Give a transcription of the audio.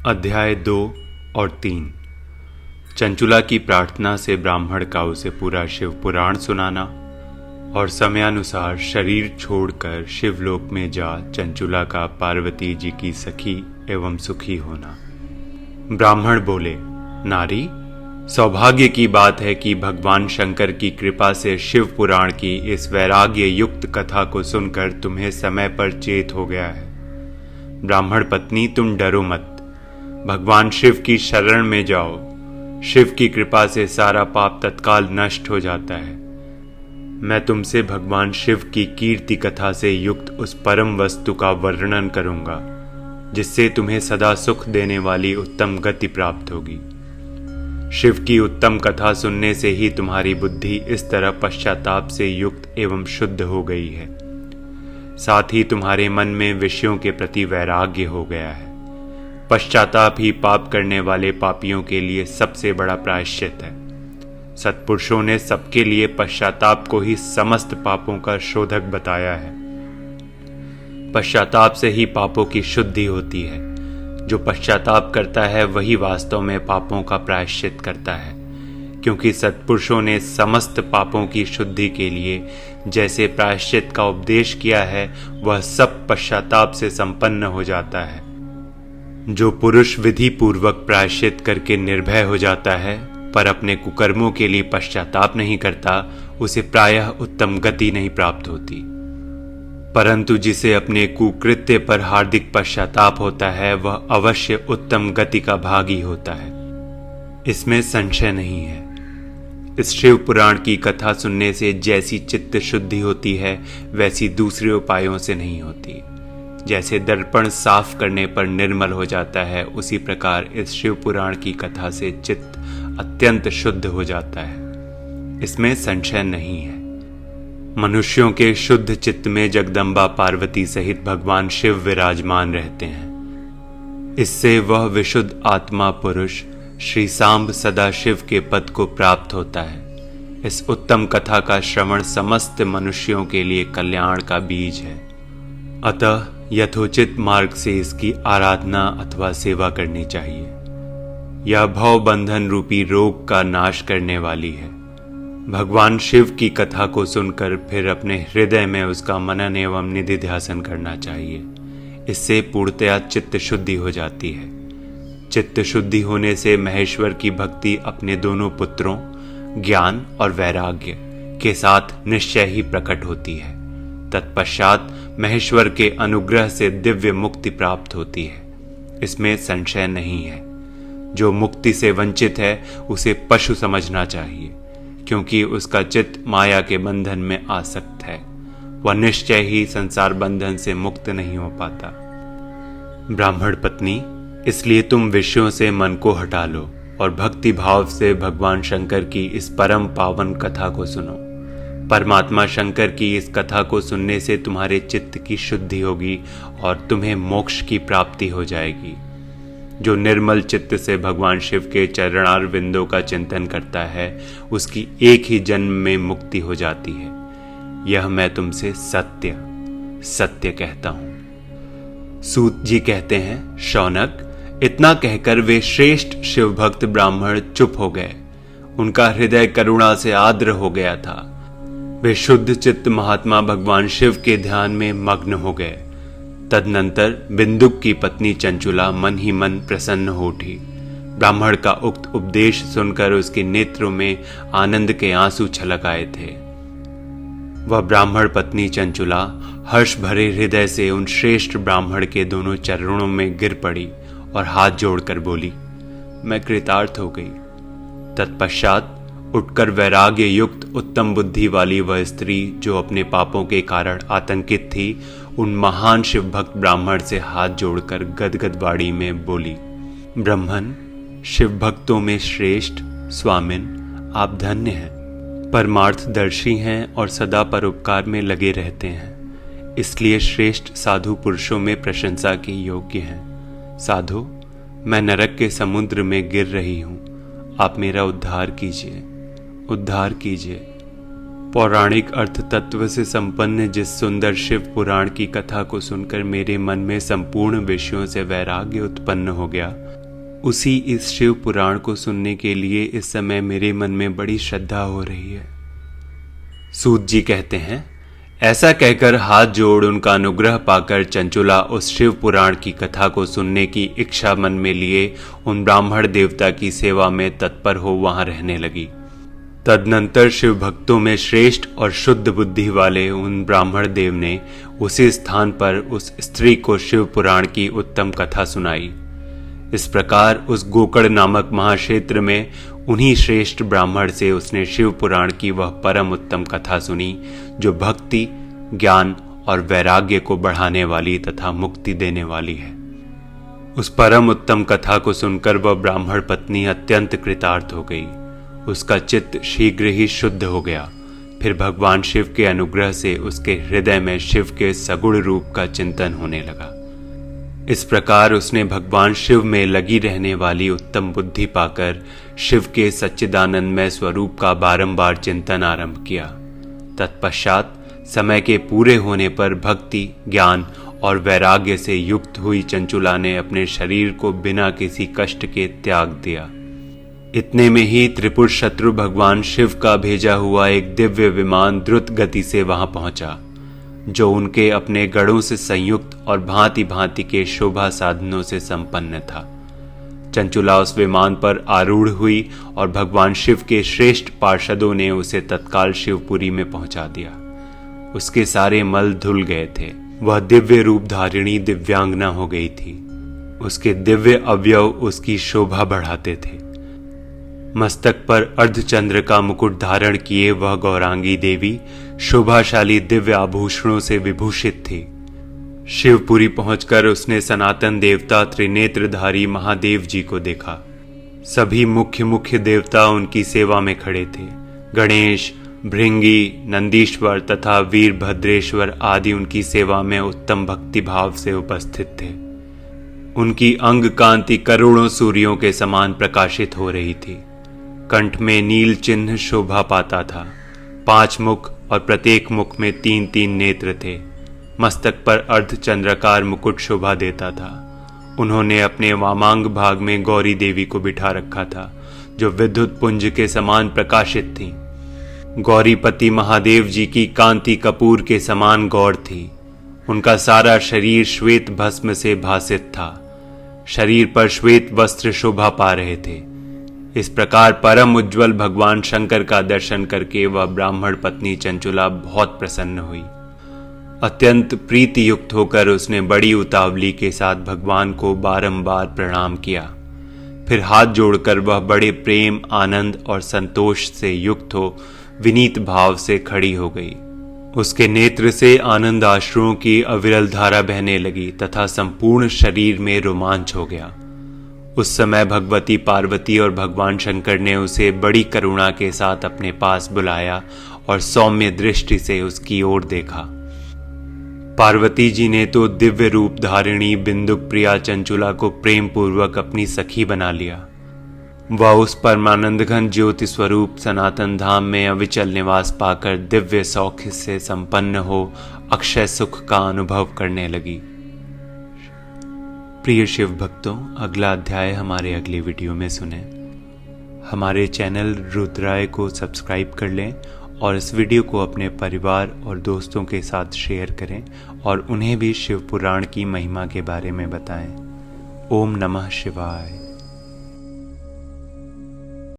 अध्याय 2 और 3। चंचुला की प्रार्थना से ब्राह्मण का उसे पूरा शिव पुराण सुनाना और समयानुसार शरीर छोड़कर शिवलोक में जा चंचुला का पार्वती जी की सखी एवं सुखी होना। ब्राह्मण बोले, नारी, सौभाग्य की बात है कि भगवान शंकर की कृपा से शिव पुराण की इस वैराग्य युक्त कथा को सुनकर तुम्हें समय पर चेत हो गया है। ब्राह्मण पत्नी, तुम डरो मत, भगवान शिव की शरण में जाओ। शिव की कृपा से सारा पाप तत्काल नष्ट हो जाता है। मैं तुमसे भगवान शिव की कीर्ति कथा से युक्त उस परम वस्तु का वर्णन करूंगा जिससे तुम्हें सदा सुख देने वाली उत्तम गति प्राप्त होगी। शिव की उत्तम कथा सुनने से ही तुम्हारी बुद्धि इस तरह पश्चाताप से युक्त एवं शुद्ध हो गई है। साथ ही तुम्हारे मन में विषयों के प्रति वैराग्य हो गया है। पश्चाताप ही पाप करने वाले पापियों के लिए सबसे बड़ा प्रायश्चित है। सत्पुरुषों ने सबके लिए पश्चाताप को ही समस्त पापों का शोधक बताया है। पश्चाताप से ही पापों की शुद्धि होती है। जो पश्चाताप करता है वही वास्तव में पापों का प्रायश्चित करता है, क्योंकि सत्पुरुषों ने समस्त पापों की शुद्धि के लिए जैसे प्रायश्चित का उपदेश किया है वह सब पश्चाताप से संपन्न हो जाता है। जो पुरुष विधि पूर्वक प्रायश्चित करके निर्भय हो जाता है पर अपने कुकर्मों के लिए पश्चाताप नहीं करता, उसे प्रायः उत्तम गति नहीं प्राप्त होती। परंतु जिसे अपने कुकृत्य पर हार्दिक पश्चाताप होता है वह अवश्य उत्तम गति का भागी होता है, इसमें संशय नहीं है। इस शिव पुराण की कथा सुनने से जैसी चित्त शुद्धि होती है वैसी दूसरे उपायों से नहीं होती। जैसे दर्पण साफ करने पर निर्मल हो जाता है, उसी प्रकार इस शिव पुराण की कथा से चित्त अत्यंत शुद्ध हो जाता है, इसमें संशय नहीं है। मनुष्यों के शुद्ध चित्त में जगदम्बा पार्वती सहित भगवान शिव विराजमान रहते हैं। इससे वह विशुद्ध आत्मा पुरुष श्री सांब सदाशिव के पद को प्राप्त होता है। इस उत्तम कथा का श्रवण समस्त मनुष्यों के लिए कल्याण का बीज है। अतः यथोचित मार्ग से इसकी आराधना अथवा सेवा करनी चाहिए। यह भव बंधन रूपी रोग का नाश करने वाली है। भगवान शिव की कथा को सुनकर फिर अपने हृदय में उसका मनन एवं निधिध्यासन करना चाहिए। इससे पूर्णतया चित्त शुद्धि हो जाती है। चित्त शुद्धि होने से महेश्वर की भक्ति अपने दोनों पुत्रों ज्ञान और वैराग्य के साथ निश्चय ही प्रकट होती है। तत्पश्चात महेश्वर के अनुग्रह से दिव्य मुक्ति प्राप्त होती है, इसमें संशय नहीं है। जो मुक्ति से वंचित है उसे पशु समझना चाहिए, क्योंकि उसका चित्त माया के बंधन में आसक्त है। वह निश्चय ही संसार बंधन से मुक्त नहीं हो पाता। ब्राह्मण पत्नी, इसलिए तुम विषयों से मन को हटा लो और भक्ति भाव से भगवान शंकर की इस परम पावन कथा को सुनो। परमात्मा शंकर की इस कथा को सुनने से तुम्हारे चित्त की शुद्धि होगी और तुम्हें मोक्ष की प्राप्ति हो जाएगी। जो निर्मल चित्त से भगवान शिव के चरणार विंदों का चिंतन करता है उसकी एक ही जन्म में मुक्ति हो जाती है। यह मैं तुमसे सत्य सत्य कहता हूं। सूत जी कहते हैं, शौनक, इतना कहकर वे श्रेष्ठ शिव भक्त ब्राह्मण चुप हो गए। उनका हृदय करुणा से आर्द्र हो गया था। वे शुद्ध चित्त महात्मा भगवान शिव के ध्यान में मग्न हो गए। तदनंतर बिंदुक की पत्नी चंचुला मन ही मन प्रसन्न हो उठी। ब्राह्मण का उक्त उपदेश सुनकर उसके नेत्रों में आनंद के आंसू छलक आए थे। वह ब्राह्मण पत्नी चंचुला हर्ष भरे हृदय से उन श्रेष्ठ ब्राह्मण के दोनों चरणों में गिर पड़ी और हाथ जोड़कर बोली, मैं कृतार्थ हो गई। तत्पश्चात उठकर वैराग्य युक्त उत्तम बुद्धि वाली वह स्त्री जो अपने पापों के कारण आतंकित थी, उन महान शिव भक्त ब्राह्मण से हाथ जोड़कर गदगद वाणी में बोली, ब्रह्मन, शिव भक्तों में श्रेष्ठ स्वामिन, आप धन्य हैं, परमार्थदर्शी हैं और सदा परोपकार में लगे रहते हैं, इसलिए श्रेष्ठ साधु पुरुषों में प्रशंसा के योग्य हैं। साधु, मैं नरक के समुद्र में गिर रही हूं, आप मेरा उद्धार कीजिए, उद्धार कीजिए। पौराणिक अर्थ तत्व से संपन्न जिस सुंदर शिव पुराण की कथा को सुनकर मेरे मन में संपूर्ण विषयों से वैराग्य उत्पन्न हो गया, उसी इस शिव पुराण को सुनने के लिए इस समय मेरे मन में बड़ी श्रद्धा हो रही है। सूत जी कहते हैं, ऐसा कहकर हाथ जोड़ उनका अनुग्रह पाकर चंचुला उस शिव पुराण की कथा को सुनने की इच्छा मन में लिए उन ब्राह्मण देवता की सेवा में तत्पर हो वहां रहने लगी। तदनंतर शिव भक्तों में श्रेष्ठ और शुद्ध बुद्धि वाले उन ब्राह्मण देव ने उसी स्थान पर उस स्त्री को शिव पुराण की उत्तम कथा सुनाई। इस प्रकार उस गोकर्ण नामक महाक्षेत्र में उन्हीं श्रेष्ठ ब्राह्मण से उसने शिव पुराण की वह परम उत्तम कथा सुनी जो भक्ति, ज्ञान और वैराग्य को बढ़ाने वाली तथा मुक्ति देने वाली है। उस परम उत्तम कथा को सुनकर वह ब्राह्मण पत्नी अत्यंत कृतार्थ हो गई। उसका चित्त शीघ्र ही शुद्ध हो गया। फिर भगवान शिव के अनुग्रह से उसके हृदय में शिव के सगुण रूप का चिंतन होने लगा। इस प्रकार उसने भगवान शिव में लगी रहने वाली उत्तम बुद्धि पाकर शिव के सच्चिदानंदमय स्वरूप का बारंबार चिंतन आरंभ किया। तत्पश्चात समय के पूरे होने पर भक्ति, ज्ञान और वैराग्य से युक्त हुई चंचुला ने अपने शरीर को बिना किसी कष्ट के त्याग दिया। इतने में ही त्रिपुर शत्रु भगवान शिव का भेजा हुआ एक दिव्य विमान द्रुत गति से वहां पहुंचा, जो उनके अपने गढ़ों से संयुक्त और भांति भांति के शोभा साधनों से संपन्न था। चंचुला उस विमान पर आरूढ़ हुई और भगवान शिव के श्रेष्ठ पार्षदों ने उसे तत्काल शिवपुरी में पहुंचा दिया। उसके सारे मल धुल गए थे। वह दिव्य रूप धारिणी दिव्यांगना हो गई थी। उसके दिव्य अवयव उसकी शोभा बढ़ाते थे। मस्तक पर अर्धचंद्र का मुकुट धारण किए वह गौरांगी देवी शोभाशाली दिव्य आभूषणों से विभूषित थी। शिवपुरी पहुंचकर उसने सनातन देवता त्रिनेत्रधारी महादेव जी को देखा। सभी मुख्य देवता उनकी सेवा में खड़े थे। गणेश, भृंगी, नंदीश्वर तथा वीरभद्रेश्वर आदि उनकी सेवा में उत्तम भक्ति भाव से उपस्थित थे। उनकी अंग कांति करोड़ों सूर्यों के समान प्रकाशित हो रही थी। कंठ में नील चिन्ह शोभा पाता था। 5 मुख और प्रत्येक मुख में 3-3 नेत्र थे। मस्तक पर अर्धचंद्राकार मुकुट शोभा देता था। उन्होंने अपने वामांग भाग में गौरी देवी को बिठा रखा था, जो विद्युत पुंज के समान प्रकाशित थी। गौरीपति महादेव जी की कांति कपूर के समान गौर थी। उनका सारा शरीर श्वेत भस्म से भासित था। शरीर पर श्वेत वस्त्र शोभा पा रहे थे। इस प्रकार परम उज्ज्वल भगवान शंकर का दर्शन करके वह ब्राह्मण पत्नी चंचुला बहुत प्रसन्न हुई। अत्यंत प्रीति युक्त होकर उसने बड़ी उतावली के साथ भगवान को बारंबार प्रणाम किया। फिर हाथ जोड़कर वह बड़े प्रेम, आनंद और संतोष से युक्त हो विनीत भाव से खड़ी हो गई। उसके नेत्र से आनंद आश्रुओं की अविरल धारा बहने लगी तथा संपूर्ण शरीर में रोमांच हो गया। उस समय भगवती पार्वती और भगवान शंकर ने उसे बड़ी करुणा के साथ अपने पास बुलाया और सौम्य दृष्टि से उसकी ओर देखा। पार्वती जी ने तो दिव्य रूप धारिणी बिंदुक प्रिया चंचुला को प्रेम पूर्वक अपनी सखी बना लिया। वह उस परमानंद घन ज्योति स्वरूप सनातन धाम में अविचल निवास पाकर दिव्य सौख्य से संपन्न हो अक्षय सुख का अनुभव करने लगी। प्रिय शिव भक्तों, अगला अध्याय हमारे अगले वीडियो में सुने। हमारे चैनल रुद्राय को सब्सक्राइब कर लें और इस वीडियो को अपने परिवार और दोस्तों के साथ शेयर करें और उन्हें भी शिव पुराण की महिमा के बारे में बताएं। ओम नमः शिवाय।